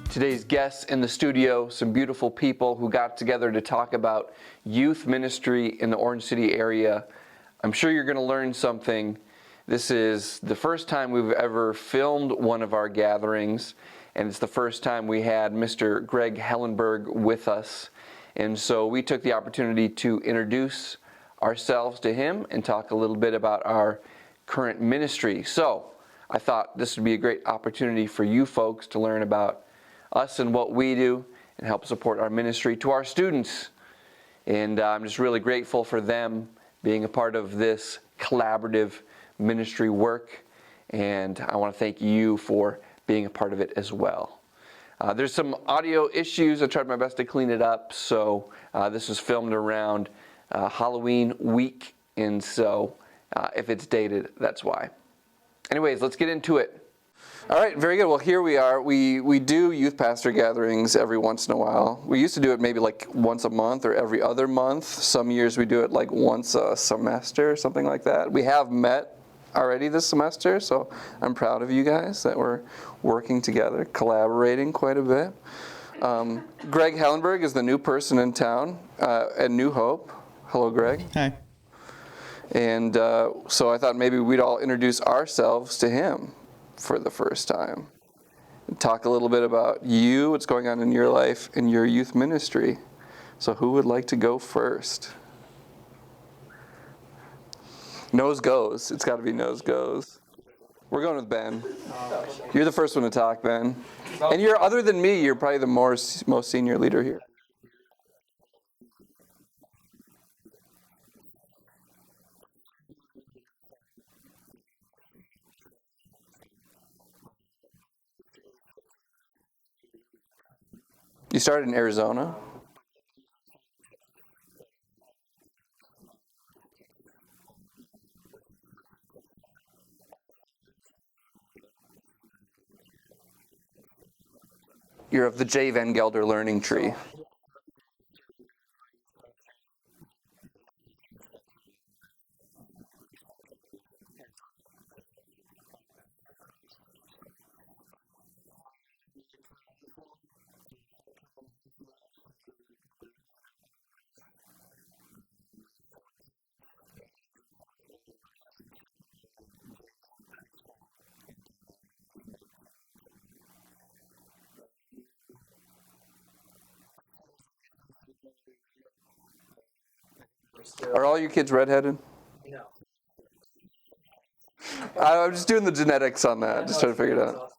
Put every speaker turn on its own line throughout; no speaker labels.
Today's guests in the studio, some beautiful people who got together to talk about youth ministry in the Orange City area. I'm sure you're going to learn something. This is the first time we've ever filmed one of our gatherings, and it's the first time we had Mr. Greg Helenburg with us. And so we took the opportunity to introduce ourselves to him and talk a little bit about our current ministry. So I thought this would be a great opportunity for you folks to learn about us and what we do and help support our ministry to our students. And I'm just really grateful for them being a part of this collaborative ministry work. And I want to thank you for being a part of it as well. There's some audio issues. I tried my best to clean it up. So this was filmed around Halloween week. And so if it's dated, that's why. Anyways, let's get into it. All right, very good. Well, here we are. We do youth pastor gatherings every once in a while. We used to do it maybe like once a month or every other month. Some years we do it like once a semester or something like that. We have met already this semester, so I'm proud of you guys that we're working together, collaborating quite a bit. Greg Helenburg is the new person in town at New Hope. Hello, Greg.
Hi.
And so I thought maybe we'd all introduce ourselves to him for the first time. Talk a little bit about you, what's going on in your life, in your youth ministry. So who would like to go first? Nose goes. It's got to be nose goes. We're going with Ben. You're the first one to talk, Ben. And you're, other than me, you're probably the most senior leader here. You started in Arizona? You're of the J. Van Gelder learning tree. Are all your kids redheaded?
No.
I'm just doing the genetics on that, just trying to figure it out.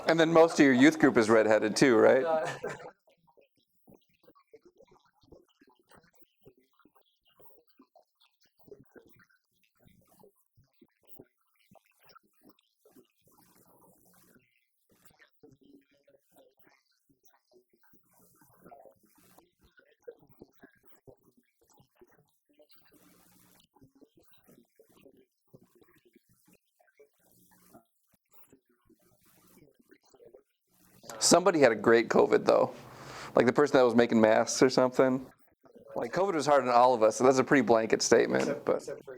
And then most of your youth group is redheaded too, right? Somebody had a great COVID though. Like the person that was making masks or something. Like COVID was hard on all of us, so that's a pretty blanket statement. But
Except for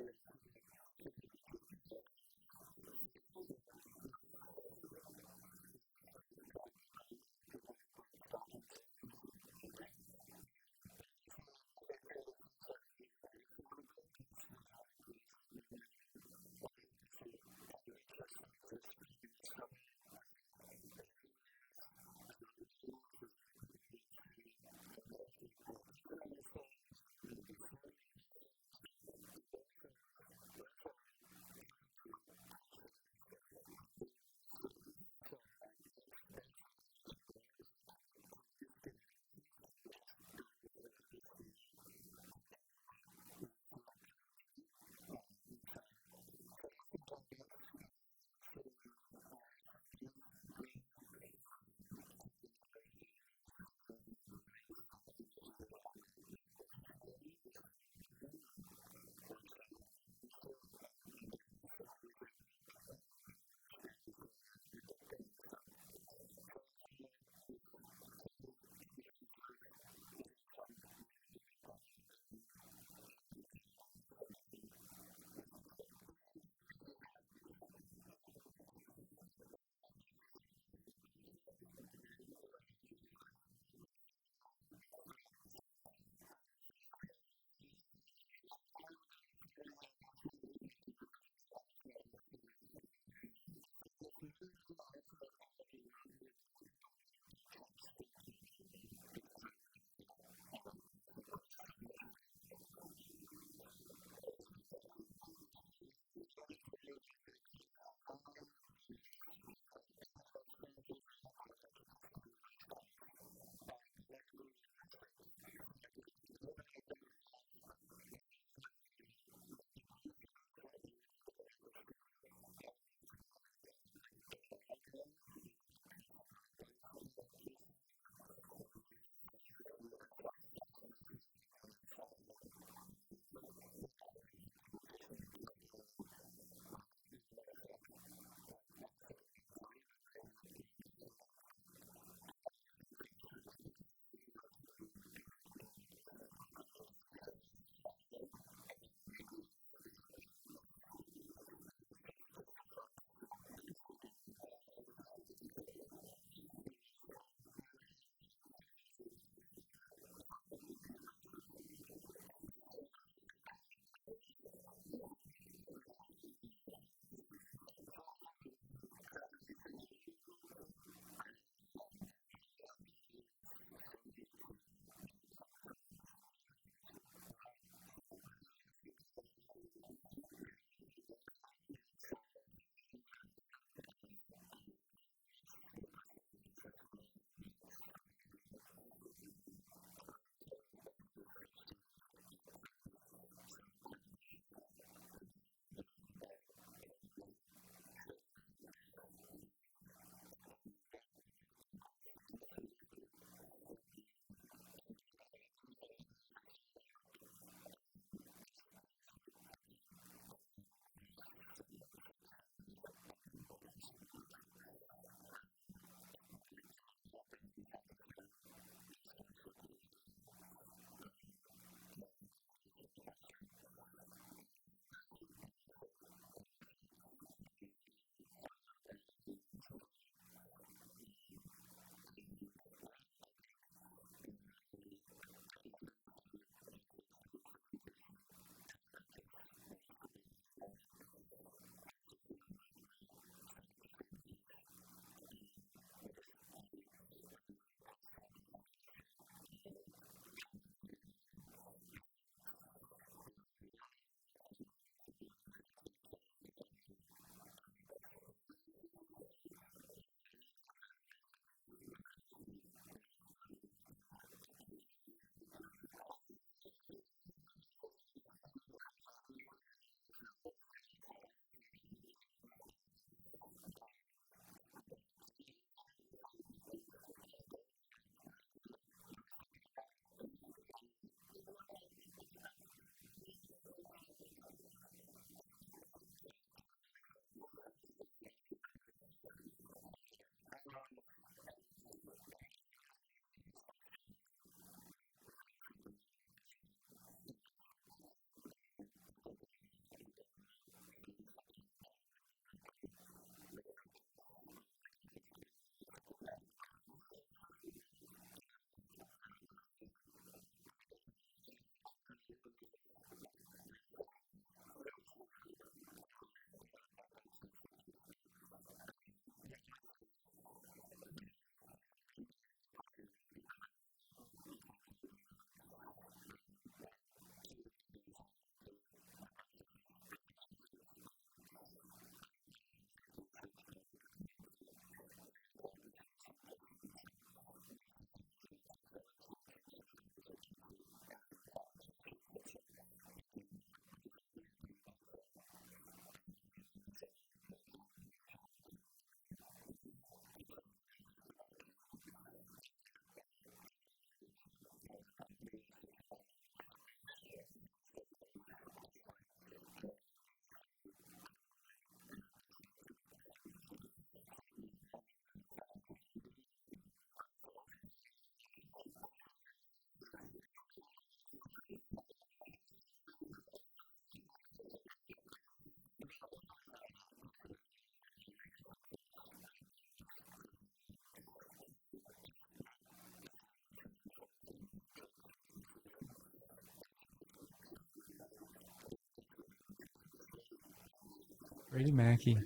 Brady Mackey.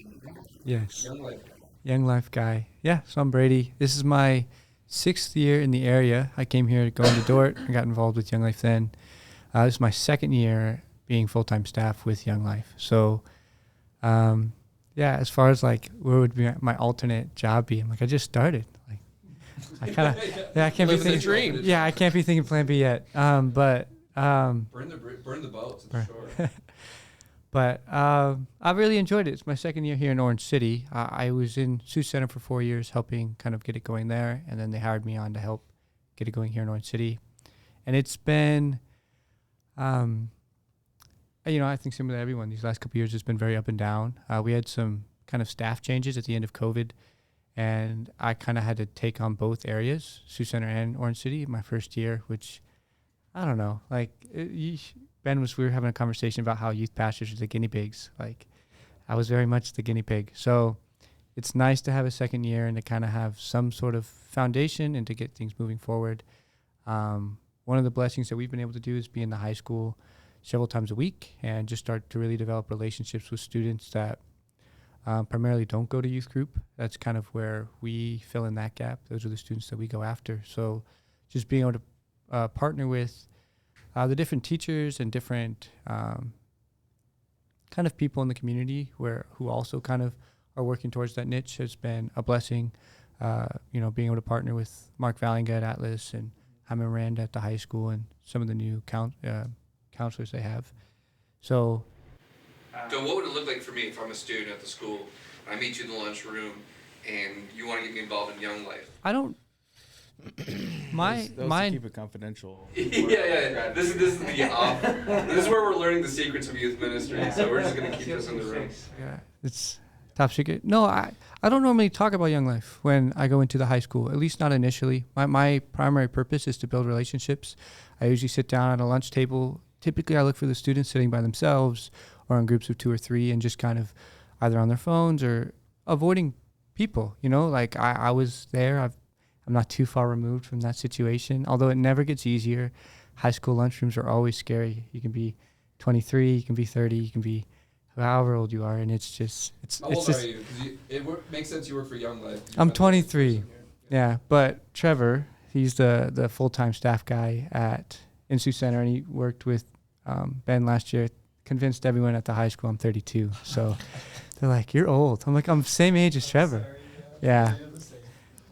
Yes.
Young life.
Young Life guy. Yeah, so I'm Brady. This is my 6th year in the area. I came here going to Dort. I got involved with Young Life then. This is my 2nd year being full-time staff with Young Life. So, yeah, as far as like where would be my alternate job be? I'm like, I just started. Like, I kind of, yeah, I can't be
Living the
thinking.
dream.
Yeah, I can't be thinking Plan B yet. But
Burn the boats, I'm sure.
But I really enjoyed it. It's my 2nd year here in Orange City. I was in Sioux Center for 4 years, helping kind of get it going there, and then they hired me on to help get it going here in Orange City. And it's been, I think similar to everyone, these last couple of years has been very up and down. We had some kind of staff changes at the end of COVID, and I kind of had to take on both areas, Sioux Center and Orange City, my first year, which I don't know, like we were having a conversation about how youth pastors are the guinea pigs. Like, I was very much the guinea pig. So it's nice to have a 2nd year and to kind of have some sort of foundation and to get things moving forward. One of the blessings that we've been able to do is be in the high school several times a week and just start to really develop relationships with students that primarily don't go to youth group. That's kind of where we fill in that gap. Those are the students that we go after. So just being able to partner with the different teachers and different kind of people in the community who also kind of are working towards that niche has been a blessing. Being able to partner with Mark Valinga at Atlas and Jaime Miranda at the high school and some of the new counselors they have. So
what would it look like for me if I'm a student at the school, I meet you in the lunchroom, and you want to get me involved in Young Life?
I don't.
Those keep it confidential.
yeah. This is the off. This is where we're learning the secrets of youth ministry. So we're just gonna keep this in the room.
Yeah, it's top secret. No, I don't normally talk about Young Life when I go into the high school. At least not initially. My primary purpose is to build relationships. I usually sit down at a lunch table. Typically, I look for the students sitting by themselves or in groups of 2 or 3, and just kind of either on their phones or avoiding people. Like I was there. I'm not too far removed from that situation, although it never gets easier. High school lunchrooms are always scary. You can be 23, you can be 30, you can be however old you are, and it's just
How old are you? 'Cause it makes sense you work for Young Life.
I'm 23. Yeah, but Trevor, he's the full-time staff guy at Sioux Center, and he worked with Ben last year. Convinced everyone at the high school I'm 32. So they're like, "You're old." I'm like, "I'm same age as Trevor." Yeah,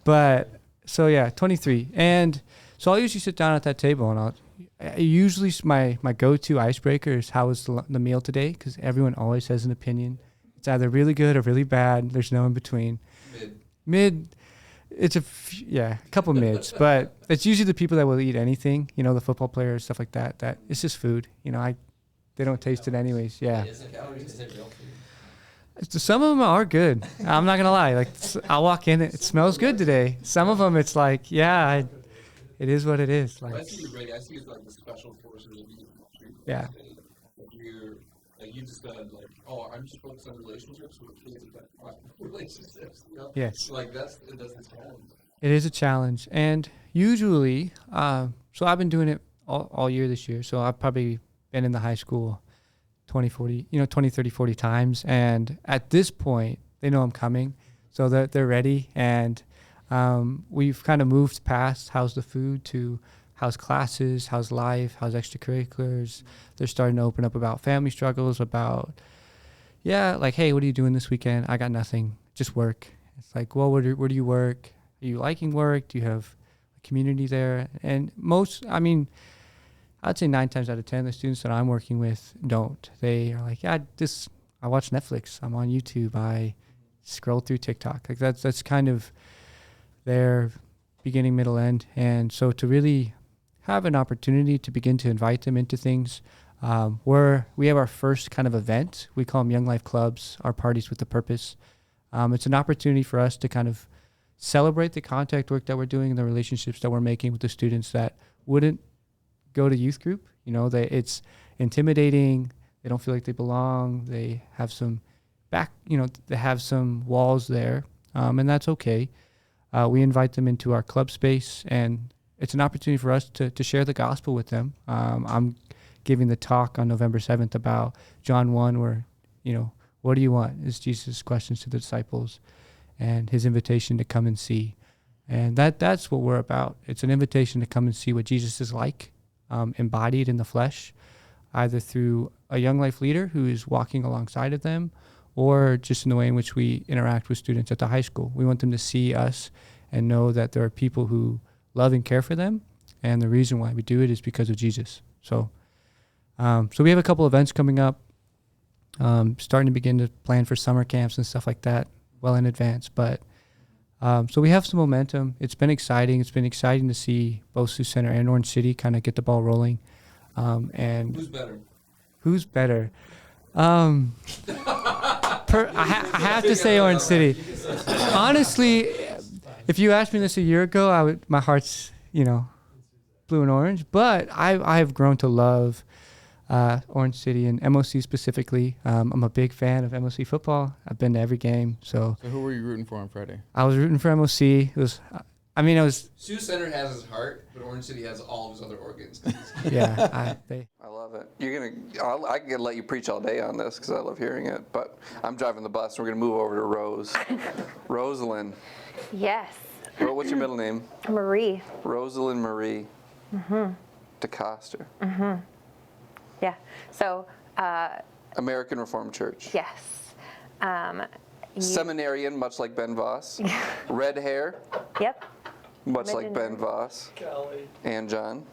but. So yeah, 23, and so I'll usually sit down at that table, and usually my go-to icebreaker is how was the meal today, because everyone always has an opinion. It's either really good or really bad. There's no in between. Mid. It's a couple mids, but it's usually the people that will eat anything. The football players, stuff like that. That it's just food. They don't taste it anyways. Yeah.
Is it calories? Is it real food?
Some of them are good. I'm not gonna lie. Like, I walk in, it smells good today. Some of them, it's like, it is what it is. Like,
I see you, Brady. I see it's like the special forces of youth ministry.
Yeah.
You just said I'm just focused on relationships with kids and relationships.
Yes.
Like that's a challenge.
It is a challenge, and usually, so I've been doing it all year this year. So I've probably been in the high school 20, 30, 40 times. And at this point, they know I'm coming. So they're ready. And we've kind of moved past how's the food to how's classes, how's life, how's extracurriculars. They're starting to open up about family struggles, about, like, hey, what are you doing this weekend? I got nothing, just work. It's like, well, where do you work? Are you liking work? Do you have a community there? And I'd say 9 times out of 10, the students that I'm working with don't. They are like, I watch Netflix. I'm on YouTube. I scroll through TikTok. Like that's kind of their beginning, middle, end. And so to really have an opportunity to begin to invite them into things, we have our first kind of event. We call them Young Life Clubs, our parties with a purpose. It's an opportunity for us to kind of celebrate the contact work that we're doing and the relationships that we're making with the students that wouldn't go to youth group. It's intimidating. They don't feel like they belong. They have some they have some walls there, and that's okay. We invite them into our club space, and it's an opportunity for us to share the gospel with them. I'm giving the talk on November 7th about John 1, where What do you want? Is Jesus' questions to the disciples and his invitation to come and see. And that's what we're about. It's an invitation to come and see what Jesus is like, embodied in the flesh, either through a young life leader who is walking alongside of them, or just in the way in which we interact with students at the high school. We want them to see us and know that there are people who love and care for them, and the reason why we do it is because of Jesus. So we have a couple events coming up, starting to begin to plan for summer camps and stuff like that well in advance. But so we have some momentum. It's been exciting. It's been exciting to see both Sioux Center and Orange City kind of get the ball rolling. And
Who's better?
Who's better? I have to say Orange City. Honestly, if you asked me this a year ago, my heart's, blue and orange. But I have grown to love Orange City and MOC specifically. I'm a big fan of MOC football. I've been to every game. So
who were you rooting for on Friday?
I was rooting for MOC.
Sioux Center has his heart, but Orange City has all of his other organs.
Yeah,
I love it. I can let you preach all day on this because I love hearing it. But I'm driving the bus. And we're gonna move over to Rose. Rosalyn.
Yes.
What's your middle name?
Marie.
Rosalyn Marie. To Koster.
Yeah. So.
American Reformed Church.
Yes.
Seminarian, much like Ben Voss. Red hair.
Yep.
Much like Ben Voss. And John.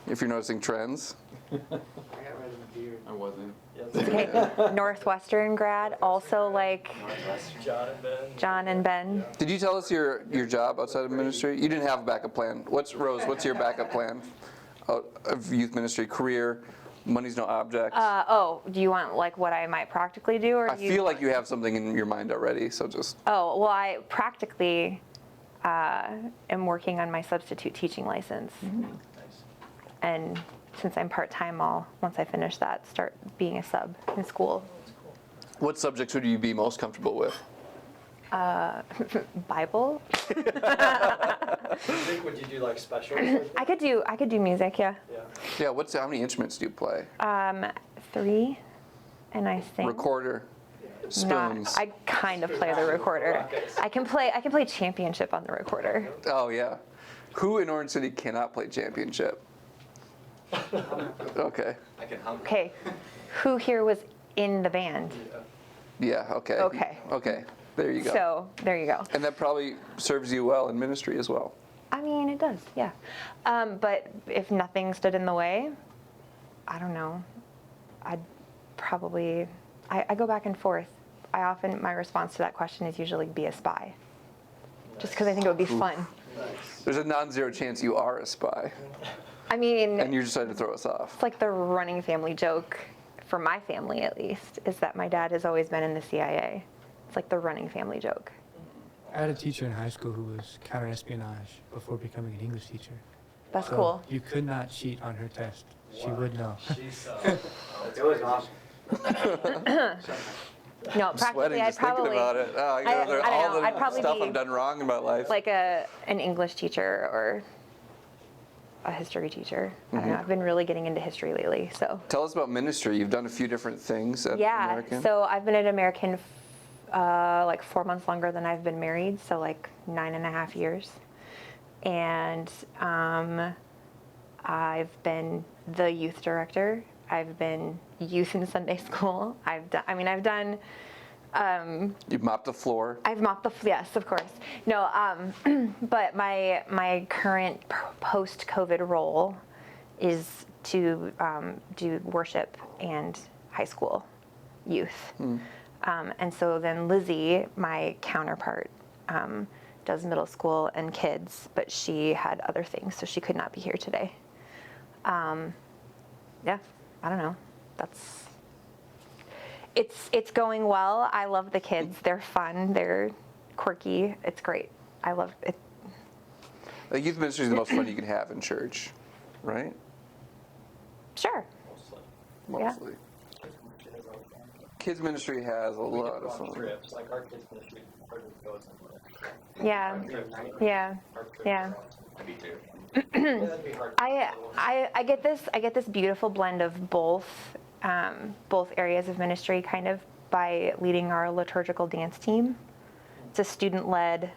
If you're noticing trends.
I wasn't.
Okay. Northwestern grad, also like John and Ben.
Did you tell us your job outside of ministry? You didn't have a backup plan. What's your backup plan of youth ministry, career? Money's no object.
Do you want like what I might practically do, or
I feel like you have something in your mind already, so just.
Oh, well, I practically am working on my substitute teaching license. And since I'm part-time, once I finish that, start being a sub in school.
What subjects would you be most comfortable with?
Bible.
Music? Would you do like specials?
I could do music, yeah.
Yeah. How many instruments do you play?
3, and I sing.
Recorder. Spoons.
I kind of play the recorder. I can play championship on the recorder.
Oh yeah. Who in Orange City cannot play championship? Okay.
I can hum.
Okay. Who here was in the band?
Yeah. Okay. Okay. There you go.
So there you go.
And that probably serves you well in ministry as well.
I mean, it does, yeah. But if nothing stood in the way, I don't know. I'd probably. I go back and forth. My response to that question is usually be a spy. Just because I think it would be fun.
There's a non-zero chance you are a spy.
I mean.
And you decided to throw us off.
It's like the running family joke, for my family at least, is that my dad has always been in the CIA. It's like the running family joke.
I had a teacher in high school who was counter-espionage before becoming an English teacher.
That's
So
cool.
You could not cheat on her test. She would know.
It was awesome.
No,
I'm sweating
practically, I'd
just thinking
probably
about it. Oh,
I don't know, I'd probably
stuff
be
I've done wrong in my life.
like an English teacher or a history teacher. I don't know. I've been really getting into history lately. So
Tell us about ministry. You've done a few different things at
yeah.
American.
So I've been at American like 4 months longer than I've been married. So like 9.5 years. And I've been the youth director. I've been youth in Sunday school. I've done.
You've mopped the floor.
I've mopped yes, of course. No, but my current post-COVID role is to do worship and high school youth. And so then Lizzie, my counterpart, does middle school and kids, but she had other things, so she could not be here today. Yeah, I don't know. It's going well. I love the kids. They're fun. They're quirky. It's great. I love it.
The youth ministry is the most fun you can have in church, right?
Sure.
Mostly. Kids ministry has a lot of fun.
Trips, like our kids ministry, hard to go somewhere.
Yeah. Yeah. Yeah.
Me too. That'd be hard.
I get this beautiful blend of both areas of ministry kind of by leading our liturgical dance team. It's a student-led,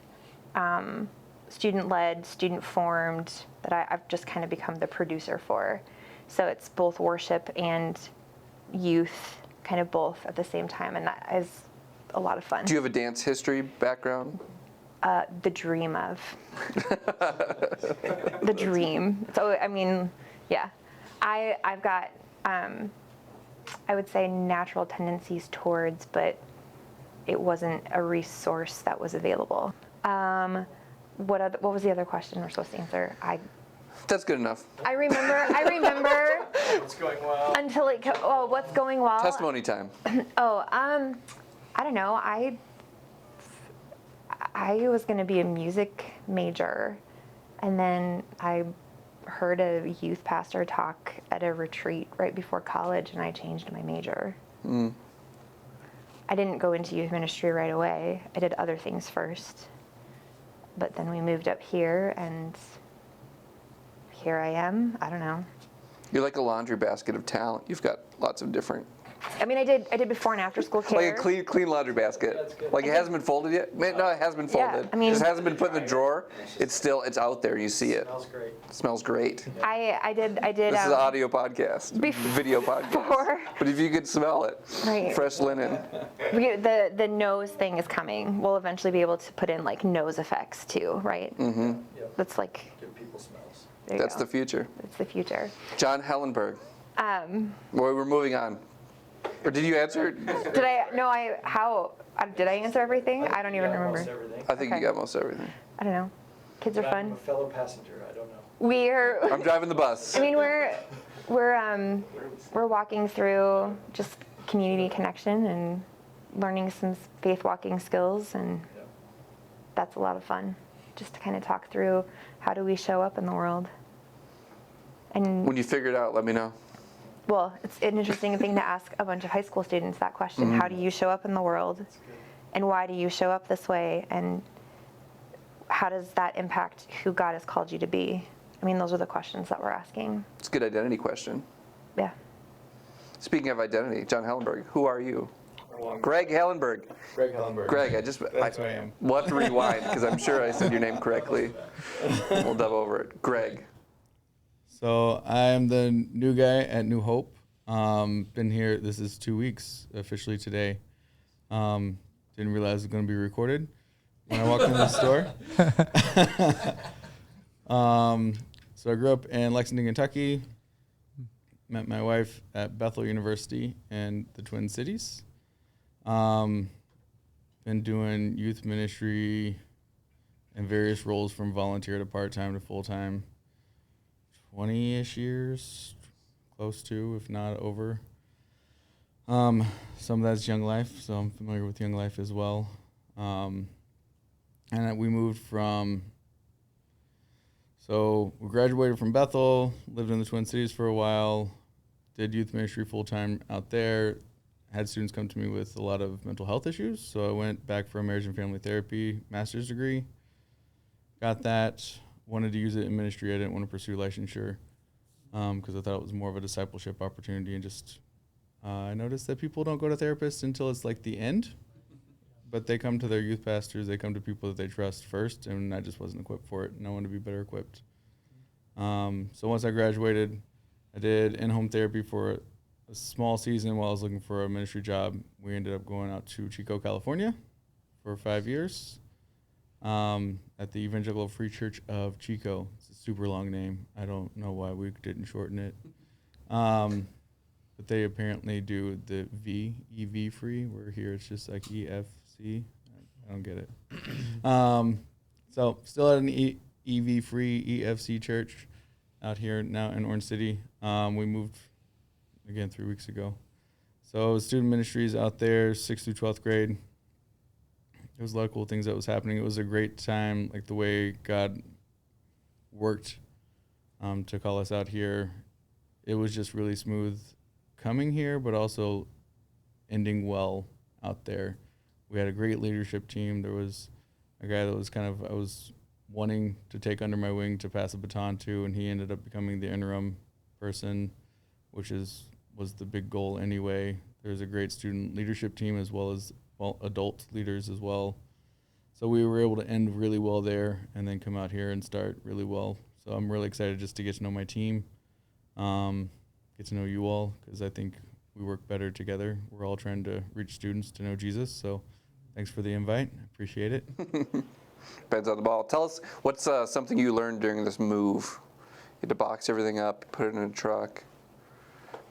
student-formed that I've just kind of become the producer for. So it's both worship and youth, kind of both at the same time, and that is a lot of fun.
Do you have a dance history background?
The dream of. The dream. So, I mean, yeah. I've got, I would say, natural tendencies towards, but it wasn't a resource that was available. What was the other question we're supposed to answer?
That's good enough.
I remember
What's going well?
until what's going well?
Testimony time.
I don't know. I was going to be a music major, and then I heard a youth pastor talk at a retreat right before college, and I changed my major. I didn't go into youth ministry right away. I did other things first, but then we moved up here, and here I am. I don't know.
You're like a laundry basket of talent. You've got lots of different.
I mean, I did before and after school care.
Like a clean laundry basket.
That's good.
Like it hasn't been folded yet. No, it hasn't been
Yeah,
folded.
I mean-
it just hasn't been put in the drawer. It's out there. You see it.
Smells great.
It smells great.
I did.
This is an audio podcast, video podcast.
before.
But if you could smell it,
Right.
fresh linen.
The nose thing is coming. We'll eventually be able to put in like nose effects too, right?
Mm-hmm.
Yep.
That's like,
Good people smells.
there you
That's
go.
the future.
It's the future.
John Helenburg.
Um,
Well, we're moving on. Or did you answer?
did I? No, did I answer everything? I don't even
Yeah,
remember.
almost everything.
I think
Okay.
you got most everything.
I don't know. Kids are
But I'm a
fun.
fellow passenger. I don't know.
We're.
I'm driving the bus.
I mean, we're walking through just community connection and learning some faith walking skills, and
Yeah.
that's a lot of fun. Just to kind of talk through how do we show up in the world. And
When you figure it out, let me know.
well, it's an interesting thing to ask a bunch of high school students that question. How do you show up in the world? And why do you show up this way? And how does that impact who God has called you to be? I mean, those are the questions that we're asking.
It's a good identity question.
Yeah.
Speaking of identity, John Helenburg, who are you?
Well,
Greg Helenburg.
Greg Helenburg.
Greg,
That's who I am.
We'll have to rewind because I'm sure I said your name correctly. We'll dub over it. Greg.
So I am the new guy at New Hope. Been here, this is 2 weeks officially today. Didn't realize it was going to be recorded when I walked into the store. So I grew up in Lexington, Kentucky. Met my wife at Bethel University in the Twin Cities. Been doing youth ministry in various roles from volunteer to part-time to full-time. 20-ish years, close to, if not over. Some of that's Young Life, so I'm familiar with Young Life as well. And we moved so we graduated from Bethel, lived in the Twin Cities for a while, did youth ministry full-time out there, had students come to me with a lot of mental health issues, so I went back for a marriage and family therapy master's degree, got that. Wanted to use it in ministry. I didn't want to pursue licensure because I thought it was more of a discipleship opportunity. And just I noticed that people don't go to therapists until it's like the end, but they come to their youth pastors. They come to people that they trust first, and I just wasn't equipped for it, and I wanted to be better equipped. So once I graduated, I did in-home therapy for a small season while I was looking for a ministry job. We ended up going out to Chico, California for 5 years. At the Evangelical Free Church of Chico. It's a super long name. I don't know why we didn't shorten it. But they apparently do the EV free, where here it's just like EFC. I don't get it. So still at an EV free EFC church out here now in Orange City. We moved again 3 weeks ago. So student ministries out there, 6th through 12th grade. There was a lot of cool things that was happening. It was a great time, like the way God worked to call us out here. It was just really smooth coming here, but also ending well out there. We had a great leadership team. There was a guy that was I was wanting to take under my wing to pass a baton to, and he ended up becoming the interim person, which was the big goal anyway. There's a great student leadership team as well as adult leaders as well. So we were able to end really well there and then come out here and start really well. So I'm really excited just to get to know my team, get to know you all, because I think we work better together. We're all trying to reach students to know Jesus. So thanks for the invite. I appreciate it.
Ben's on the ball. Tell us, what's something you learned during this move? You had to box everything up, put it in a truck,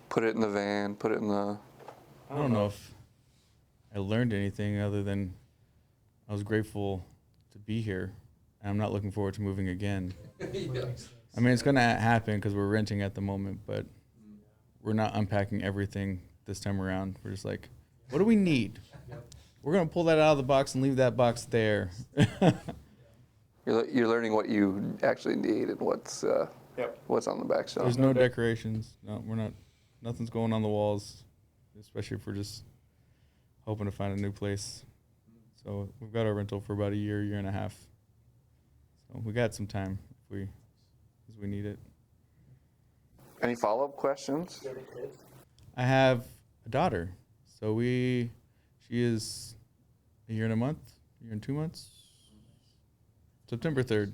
put it in the van, put it in the...
I don't know if I learned anything other than I was grateful to be here. And I'm not looking forward to moving again. I mean, it's going to happen because we're renting at the moment, but we're not unpacking everything this time around. We're just like, what do we need? We're going to pull that out of the box and leave that box there.
You're learning what you actually need and what's on the back shelf.
There's no decorations. No, we're not. Nothing's going on the walls, especially if we're just hoping to find a new place. So we've got our rental for about a year and a half. So we got some time if we need it.
Any follow-up questions?
I have a daughter. So she is a year and 2 months. September 3rd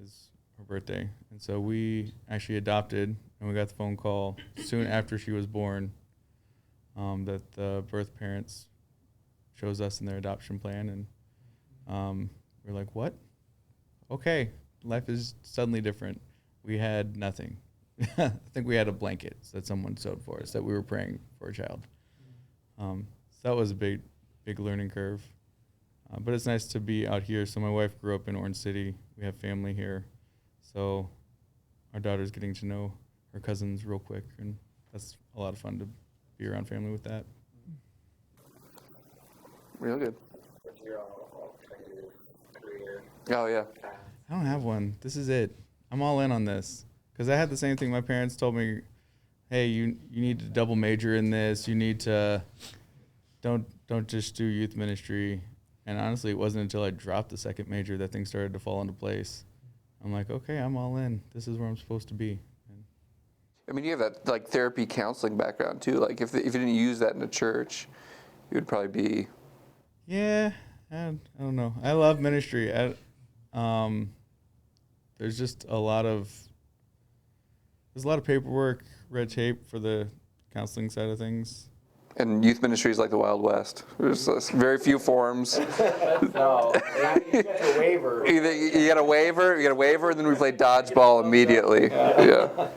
is her birthday. And so we actually adopted, and we got the phone call soon after she was born that the birth parents chose us in their adoption plan. And we're like, what? Okay, life is suddenly different. We had nothing. I think we had a blanket that someone sewed for us that we were praying for a child. So that was a big learning curve. But it's nice to be out here. So my wife grew up in Orange City. We have family here. So our daughter's getting to know her cousins real quick, and that's a lot of fun to be around family with that.
Real good. Oh, yeah.
I don't have one. This is it. I'm all in on this. Because I had the same thing. My parents told me, hey, you need to double major in this. You need to don't just do youth ministry. And honestly, it wasn't until I dropped the second major that things started to fall into place. I'm like, okay, I'm all in. This is where I'm supposed to be.
I mean, you have that like therapy counseling background too. Like if you didn't use that in a church, you would probably be.
Yeah, I don't know. I love ministry. There's just a lot of paperwork, red tape for the counseling side of things.
And youth ministry is like the Wild West. There's very few forms.
No, you get a waiver.
You get a waiver, and then we play dodgeball immediately. Yeah.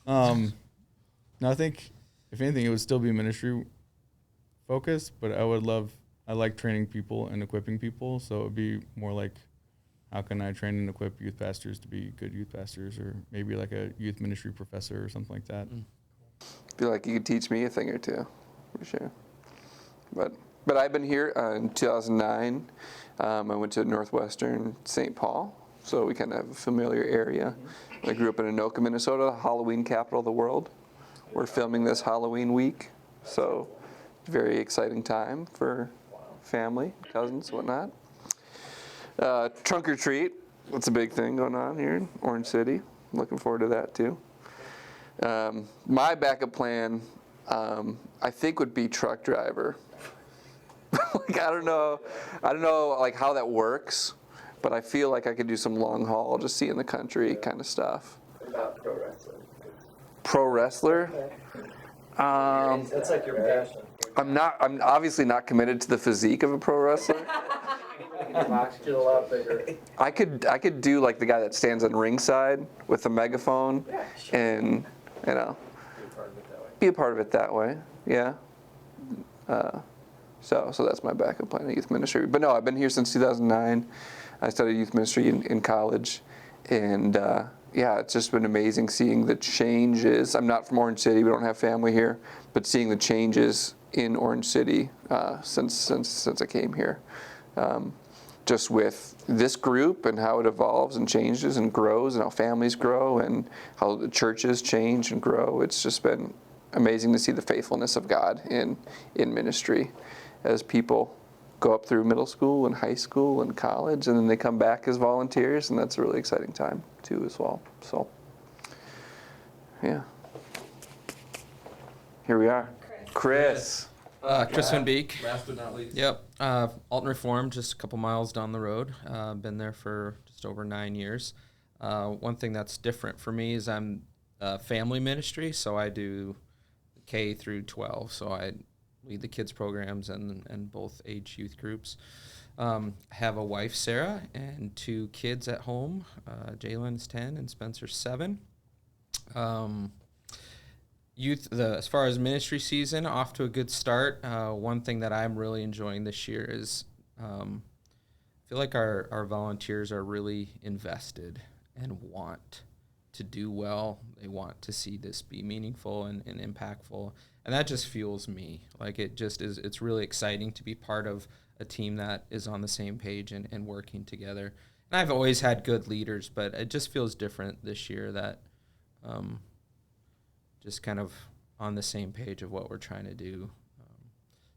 No, I think if anything, it would still be ministry focused, but I like training people and equipping people. So it would be more like, how can I train and equip youth pastors to be good youth pastors, or maybe like a youth ministry professor or something like that.
Feel like you could teach me a thing or two, for sure. But I've been here in 2009. I went to Northwestern St. Paul, so we kind of have a familiar area. I grew up in Anoka, Minnesota, the Halloween capital of the world. We're filming this Halloween week, so very exciting time for family, cousins, whatnot. Trunk or treat, that's a big thing going on here in Orange City. Looking forward to that too. My backup plan, I think, would be truck driver. Like I don't know like how that works, but I feel like I could do some long haul, just seeing the country kind of stuff.
About pro wrestling.
Pro wrestler?
That's like your passion.
I'm obviously not committed to the physique of a pro wrestler.
Get a lot bigger.
I could do like the guy that stands on ringside with a megaphone, and be a part of it that way. Yeah. So that's my backup plan, youth ministry. But no, I've been here since 2009. I studied youth ministry in college, and it's just been amazing seeing the changes. I'm not from Orange City; we don't have family here, but seeing the changes in Orange City since I came here. Just with this group and how it evolves and changes and grows, and how families grow and how the churches change and grow. It's just been amazing to see the faithfulness of God in ministry as people go up through middle school and high school and college, and then they come back as volunteers, and that's a really exciting time too as well. So, yeah. Here we are.
Chris,
Chris.
Chris Van Beek.
Last but not least.
Yep. Alton Reformed, just a couple miles down the road. Been there for just over 9 years. One thing that's different for me is I'm family ministry, so I do K through 12. So I lead the kids programs and both age youth groups. I have a wife, Sarah, and 2 kids at home. Jalen's 10 and Spencer's 7. As far as ministry season, off to a good start. One thing that I'm really enjoying this year is I feel like our volunteers are really invested and want to do well. They want to see this be meaningful and impactful, and that just fuels me. Like it's really exciting to be part of a team that is on the same page and working together. And I've always had good leaders, but it just feels different this year that just kind of on the same page of what we're trying to do.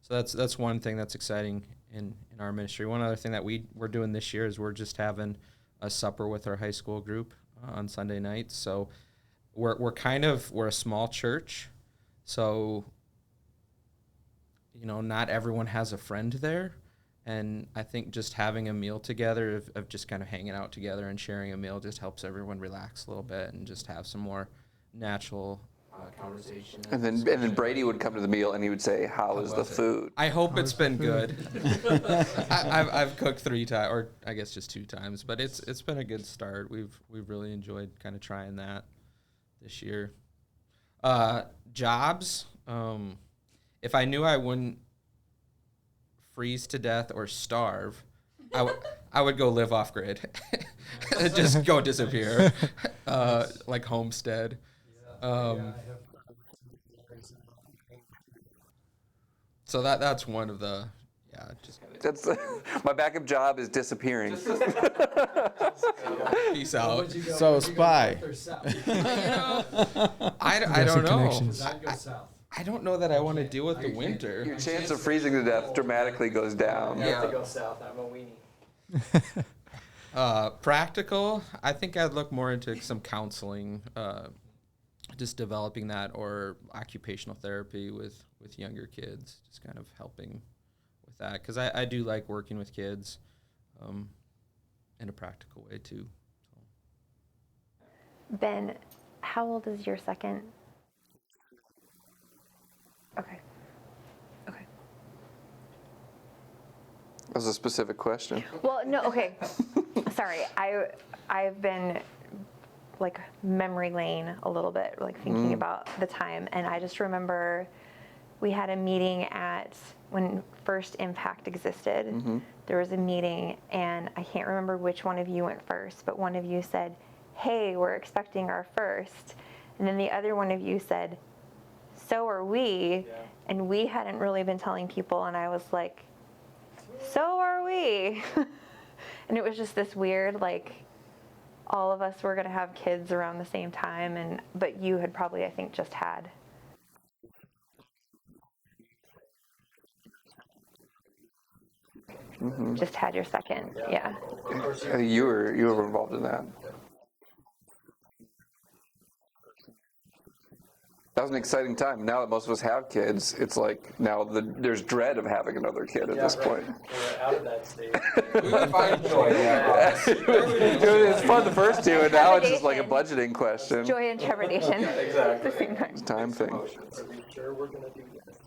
So that's one thing that's exciting in our ministry. One other thing that we're doing this year is we're just having a supper with our high school group on Sunday nights. So we're a small church, so not everyone has a friend there. And I think just having a meal together, of just kind of hanging out together and sharing a meal, just helps everyone relax a little bit and just have some more natural conversation.
And then Brady would come to the meal and he would say, "How is the food?"
I hope it's been good. I've cooked 3 times, or I guess just 2 times, but it's been a good start. We've really enjoyed kind of trying that this year. Jobs. If I knew I wouldn't freeze to death or starve, I would go live off grid. Just go disappear, like homestead. So that's one of the
That's my backup job is disappearing.
peace out.
So spy.
I don't know.
Connections.
I don't know that I want to deal with the winter.
Your chance of freezing to death dramatically goes down.
You have to go south. I'm a weenie.
Practical, I think I'd look more into some counseling, just developing that, or occupational therapy with younger kids, just kind of helping with that. Because I do like working with kids in a practical way too.
Ben, how old is your second? Okay.
That was a specific question.
Well, no, okay. Sorry, I've been like memory lane a little bit, like thinking about the time, and I just remember we had a meeting when First Impact existed. There was a meeting, and I can't remember which one of you went first, but one of you said, "Hey, we're expecting our first," and then the other one of you said, "So are we," and we hadn't really been telling people, and I was like, "So are we." And it was just this weird, like, all of us were going to have kids around the same time, but you had probably, I think, just had. Just had your second, yeah.
You were involved in that. That was an exciting time. Now that most of us have kids, it's like now there's dread of having another kid at this point.
We're out of that stage.
It was fun the first 2, and now it's just like a budgeting question.
Joy and trepidation at the same time.
It's a time thing.
Are we sure we're going to do this?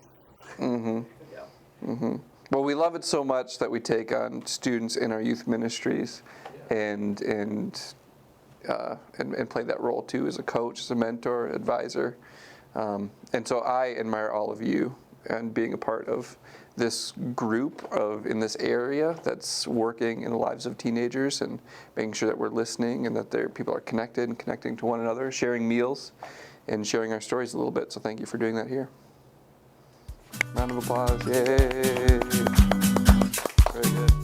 Well, we love it so much that we take on students in our youth ministries, and play that role too as a coach, as a mentor, advisor. And so I admire all of you and being a part of this group in this area that's working in the lives of teenagers and making sure that we're listening and that people are connected and connecting to one another, sharing meals and sharing our stories a little bit. So thank you for doing that here. Round of applause. Yay. Very good.